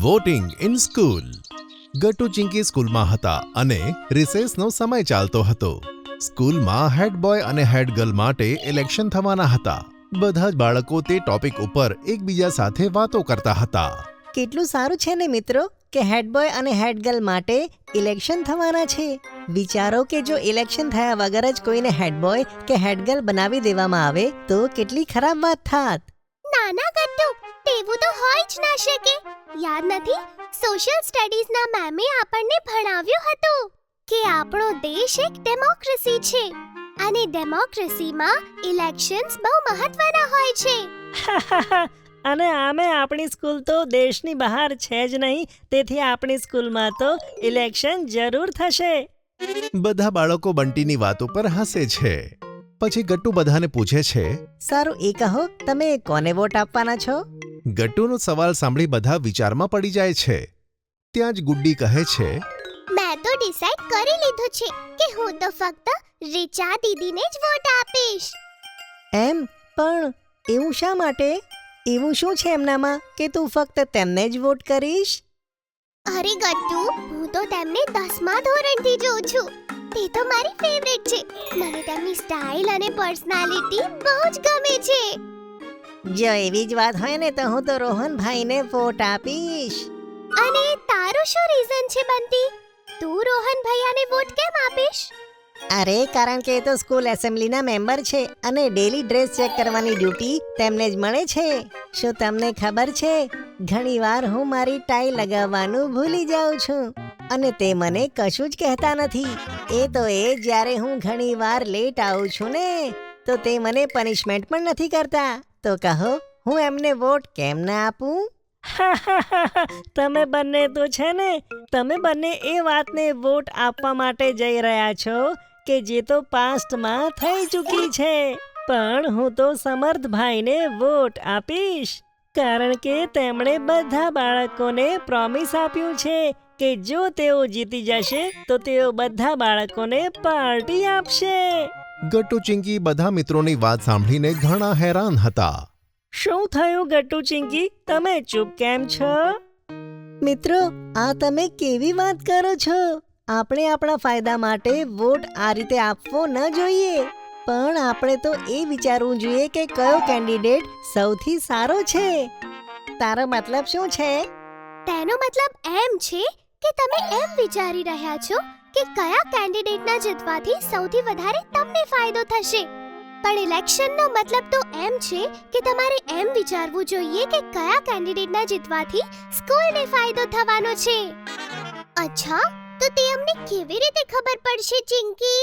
Voting in school. Gattu Chinki સ્કૂલમાં હતા અને રિસેસનો સમય ચાલતો હતો. સ્કૂલમાં હેડ બોય અને હેડ ગર્લ માટે ઇલેક્શન થવાના હતા. બધા જ બાળકો તે ટોપિક ઉપર એકબીજા સાથે વાતો કરતા હતા. કેટલું સારું છે ને મિત્રો કે હેડ બોય અને હેડ ગર્લ માટે ઇલેક્શન થવાના છે. વિચારો કે જો ઇલેક્શન થયા વગર જ કોઈને હેડ બોય કે હેડ ગર્લ બનાવી દેવામાં આવે તો કેટલી ખરાબ વાત થાત. નાના ગટ્ટુ, તેવું તો હોય જ ના શકે. યાદ નથી, સોશિયલ સ્ટડીઝના મેમે આપણને ભણાવ્યું હતું કે આપણો દેશ એક ડેમોક્રેસી છે અને ડેમોક્રેસીમાં ઇલેક્શન્સ બહુ મહત્વના હોય છે. અને આમે આપણી સ્કૂલ તો દેશની બહાર છે જ નહીં, તેથી આપણી સ્કૂલમાં તો ઇલેક્શન જરૂર થશે. બધા બાળકો બંટીની વાતો પર હસે છે. પછી ગટ્ટુ બધાને પૂછે છે, સારું એ કહો, તમે કોને વોટ આપવાના છો? ગટ્ટુનો સવાલ સાંભળી બધા વિચારમાં પડી જાય છે. ત્યાં જ ગુડ્ડી કહે છે, મેં તો ડિસાઈડ કરી લીધું છે કે હું તો ફક્ત રીચા દીદીને જ વોટ આપીશ. એમ? પણ એવું શા માટે? એવું શું છે એમનામાં કે તું ફક્ત તેમને જ વોટ કરીશ? અરે ગટ્ટુ, હું તો તેમને 10મા ધોરણથી જોઉં છું. તે તો મારી ફેવરેટ છે. મને તેમની સ્ટાઇલ અને પર્સનાલિટી બહુ જ ગમે છે. જો એવી જ વાત હોય ને તો હું તો રોહનભાઈને વોટ આપીશ. અને તારું શું રીઝન છે બંટી? તું રોહન ભૈયાને વોટ કેમ આપીશ? અરે કારણ કે એ તો સ્કૂલ એસેમ્બલીના મેમ્બર છે અને ડેલી ડ્રેસ ચેક કરવાની ડ્યુટી તેમને જ મળે છે. શું તમને ખબર છે, ઘણીવાર હું મારી ટાઈ લગાવવાનું ભૂલી જાઉં છું અને તે મને કશું જ કહેતા નથી. એ તો જ્યારે હું ઘણીવાર લેટ આવું છું ને તો તે મને પનિશમેન્ટ પણ નથી કરતા. તો કહો, હું એમને વોટ કેમ ના આપું? તમે બંને તો છે ને, તમે બંને એ વાતને વોટ આપવા માટે જઈ રહ્યા છો કે જે તો પાસ્ટમાં થઈ ચૂકી છે. પણ હું તો સમર્થભાઈને વોટ આપીશ કારણ કે તેમણે બધા બાળકોને પ્રોમિસ આપ્યું છે કે જો તેઓ જીતી જશે તો તેઓ બધા બાળકોને પાર્ટી આપશે. ગટ્ટુ ચિંકી બધા મિત્રોની વાત સાંભળીને ઘણા હેરાન હતા. શું થયું ગટ્ટુ ચિંકી, તમે ચૂપ કેમ છો? મિત્રો, આ તમે કેવી વાત કરો છો? આપણે આપણા ફાયદા માટે વોટ આ રીતે આપવો ન જોઈએ, પણ આપણે તો એ વિચારવું જોઈએ કે કયો કેન્ડિડેટ સૌથી સારો છે. તારો મતલબ શું છે? તેનો મતલબ એમ છે કે તમે એમ વિચારી રહ્યા છો કે કયા કેન્ડિડેટના જીતવાથી સૌથી વધારે તમને ફાયદો થશે. પણ ઇલેક્શનનો મતલબ તો એમ છે કે તમારે એમ વિચારવું જોઈએ કે કયા કેન્ડિડેટના જીતવાથી સ્કૂલને ફાયદો થવાનો છે. અચ્છા, તો તે અમને કેવી રીતે ખબર પડશે ચિંકી?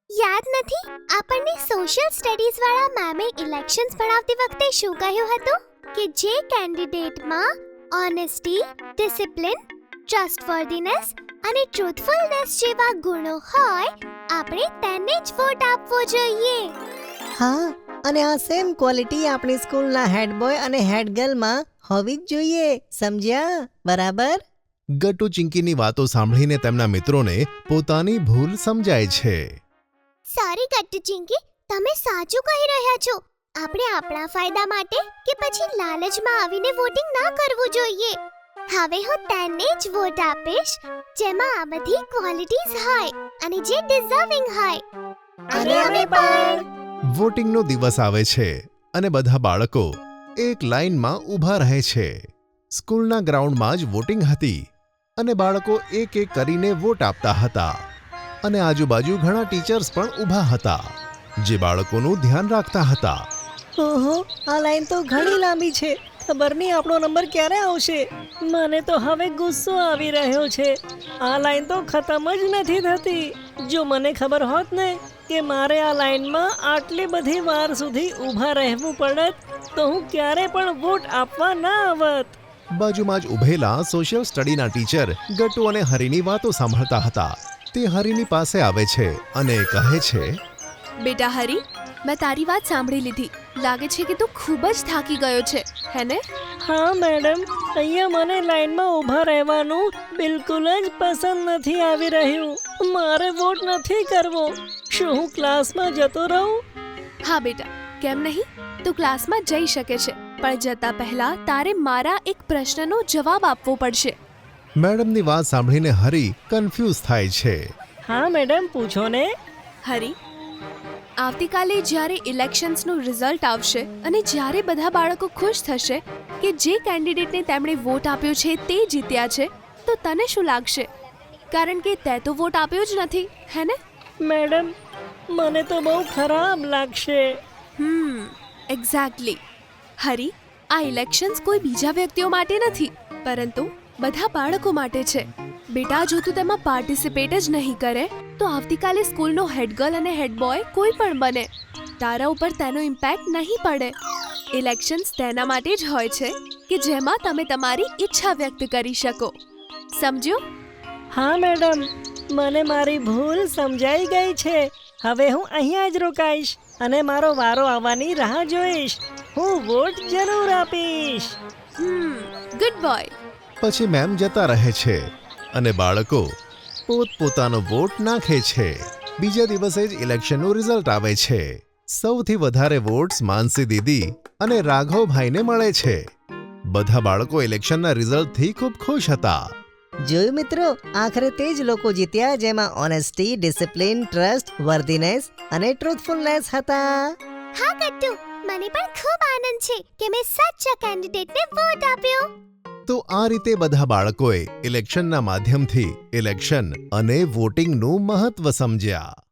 યાદ નથી, આપણને સોશિયલ સ્ટડીઝ વાળા મેમે ઇલેક્શન્સ ભણાવતી વખતે શું કહ્યું હતું કે જે કેન્ડિડેટમાં ઓનેસ્ટી, ડિસિપ્લિન, ટ્રસ્ટવર્ધીનેસ અને ટ્રુથફુલનેસ જેવા ગુણો હોય, આપણે તેને જ વોટ આપવો જોઈએ. હા, અને આ સેમ ક્વોલિટી આપણી સ્કૂલના હેડ બોય અને હેડ ગર્લમાં હોવી જ જોઈએ. સમજ્યા? બરાબર? ગટ્ટુ ચિંકીની વાતો સાંભળીને તેમના મિત્રોને પોતાની ભૂલ સમજાય છે. સોરી ગટ્ટુ ચિંકી, તમે સાચું કહી રહ્યા છો. આપણે આપણા ફાયદા માટે કે પછી લાલચમાં આવીને વોટિંગ ના કરવું જોઈએ. હવે હું તેને જ વોટ આપીશ જેમાં આ બધી ક્વોલિટીઝ હોય અને જે ડિઝર્વિંગ હોય. અને અમે પણ. વોટિંગનો દિવસ આવે છે અને બધા બાળકો એક લાઈનમાં ઊભા રહે છે. સ્કૂલના ગ્રાઉન્ડમાં જ વોટિંગ હતી અને બાળકો એક એક કરીને વોટ આપતા હતા અને આજુબાજુ ઘણા ટીચર્સ પણ ઊભા હતા જે બાળકોનું ધ્યાન રાખતા હતા. ઓહો, આ લાઈન તો ઘણી લાંબી છે. ખબર નહીં આપણો નંબર ક્યારે આવશે. મને તો હવે ગુસ્સો આવી રહ્યો છે. આ લાઈન તો ખતમ જ નથી થતી. જો મને ખબર હોત ને કે મારે આ લાઈનમાં આટલી બધી વાર સુધી ઊભા રહેવું પડત તો હું ક્યારે પણ વોટ આપવા ના આવત. બાજુમાં જ ઊભેલા સોશિયલ સ્ટડીના ટીચર ગટ્ટુ અને હરીની વાતો સાંભળતા હતા. તે હરીની પાસે આવે છે અને કહે છે, બેટા હરી, મેં તારી વાત સાંભળી લીધી. લાગે છે કે તું ખૂબ જ થાકી ગયો છે, હે ને? હા મેડમ, અહીંયા મને લાઈનમાં ઊભા રહેવાનું બિલકુલ જ પસંદ નથી આવી રહ્યું. મારે વોટ નથી કરવો. શું હું ક્લાસમાં જતો રહું? હા બેટા, કેમ નહીં? તું ક્લાસમાં જઈ શકે છે, પણ જતા પહેલા તારે મારા એક પ્રશ્નનો જવાબ આપવો પડશે. મેડમની વાત સાંભળીને હરી કન્ફ્યુઝ થાય છે. હા મેડમ, પૂછો ને. હરી, આવતીકાલે જ્યારે ઇલેક્શન્સનું રિઝલ્ટ આવશે અને જ્યારે બધા બાળકો ખુશ થશે કે જે કેન્ડિડેટને તેમણે વોટ આપ્યો છે તે જીત્યા છે, તો તને શું લાગશે? કારણ કે તે તો વોટ આપ્યો જ નથી, હે ને? મેડમ, મને તો બહુ ખરાબ લાગશે. એક્ઝેક્ટલી. હરી, આ ઇલેક્શન્સ કોઈ બીજા વ્યક્તિઓ માટે નથી, પરંતુ બધા બાળકો માટે છે. બેટા, જો તું તેમાં પાર્ટિસિપેટ જ નહીં કરે તો આવતીકાલે સ્કૂલનો હેડ ગર્લ અને હેડ બોય કોઈ પણ બને, તારા ઉપર તેનો ઇમ્પેક્ટ નહીં પડે. ઇલેક્શન્સ તેના માટે જ હોય છે કે જેમાં તમે તમારી ઈચ્છા વ્યક્ત કરી શકો. સમજ્યો? હા મેડમ, મને મારી ભૂલ સમજાઈ ગઈ છે. હવે હું અહીંયા જ રોકાઈશ અને મારો વારો આવવાની રાહ જોઈશ. હું વોટ જરૂર આપીશ. Good boy. પછી મેમ જતા રહે છે અને બાળકો પોતપોતાનો વોટ નાખે છે. બીજા દિવસે જ ઇલેક્શનનું રિઝલ્ટ આવે છે. સૌથી વધારે વોટ્સ માનસી દીદી અને રાઘવભાઈને મળે છે. બધા બાળકો ઇલેક્શનના રિઝલ્ટથી ખૂબ ખુશ હતા. જોયું મિત્રો, આખરે તે જ લોકો જીત્યા જેમાં ઓનેસ્ટી, ડિસિપ્લિન, ટ્રસ્ટ, વર્ધીનેસ અને ટ્રુથફુલનેસ હતા. હા કટ્ટુ, મને પણ ખૂબ આનંદ છે કે મેં સાચા કેન્ડિડેટને વોટ આપ્યો. તો આ રીતે બધા બાળકોએ ઇલેક્શનના માધ્યમથી ઇલેક્શન અને વોટિંગનું મહત્વ સમજ્યા.